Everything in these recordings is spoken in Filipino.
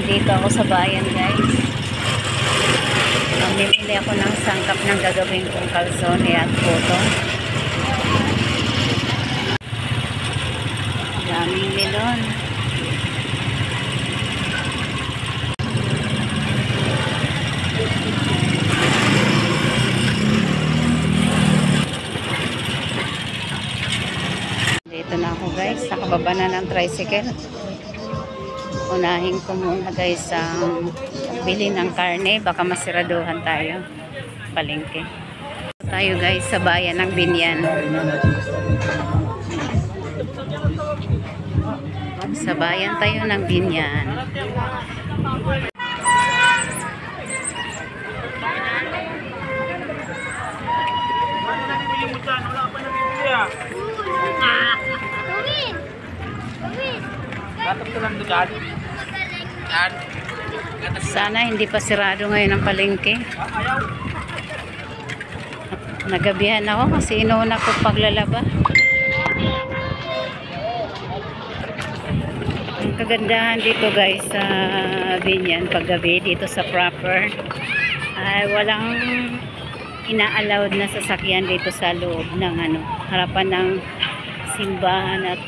Nandito ako sa bayan, guys. Mamimili ako ng sangkap ng gagawin kong kalsone at puto. Daming melon. Dito na ako, guys. Nakababa na ng tricycle. Unahin ko muna, guys, ang bili ng karne. Baka masiraduhan tayo. Palengke. Tayo, guys, sa bayan ng Binyan. Sa bayan tayo ng Binyan. Sana hindi pa sirado ngayon ang palengke. Nagabihan ako kasi inuuna ko paglalaba. Ang kagandahan dito, guys, sa Binyan paggabi dito sa proper ay walang ina-allowed na sasakyan dito sa loob ng harapan ng simbahan at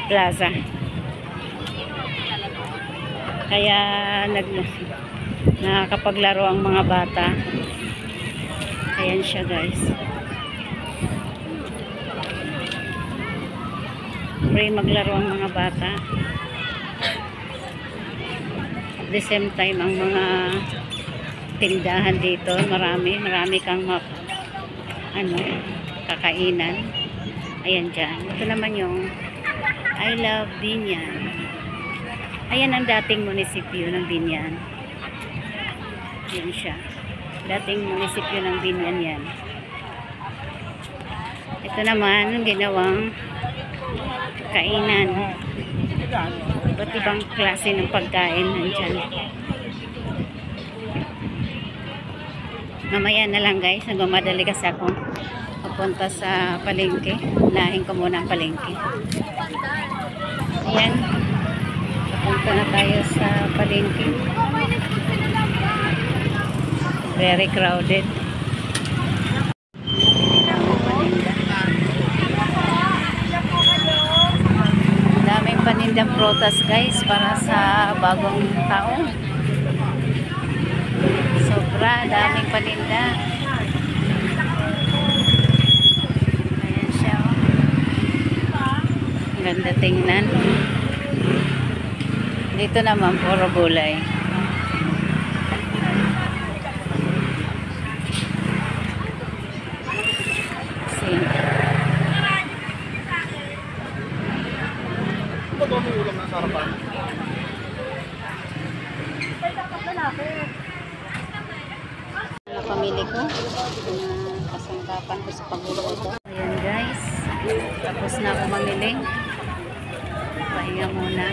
plaza. Kaya nakakapaglaro ang mga bata. Ayan siya, guys. Free maglaro ang mga bata. At the same time, ang mga tindahan dito, marami kang kakainan. Ayan dyan. Ito naman yung I Love Binyan. Ayan ang dating munisipyo ng Binyan. Yan siya. Dating munisipyo ng Binyan yan. Ito naman, ginawang kainan. Iba't ibang klase ng pagkain nandyan. Mamaya na lang, guys. Nagmamadali kasi ako papunta sa palengke. Unahin ko muna ang palengke. Ayan. Punta na tayo sa palengke. Very crowded. Daming panindang prutas, guys, para sa bagong taon. Sobra, daming paninda. Ayan siya, oh. Ganda tingnan. Dito naman, puro gulay. Napamili ko. Kasangkapan ko sa pagluluto. Ayan, guys. Tapos na ako mamili. Pahinga muna.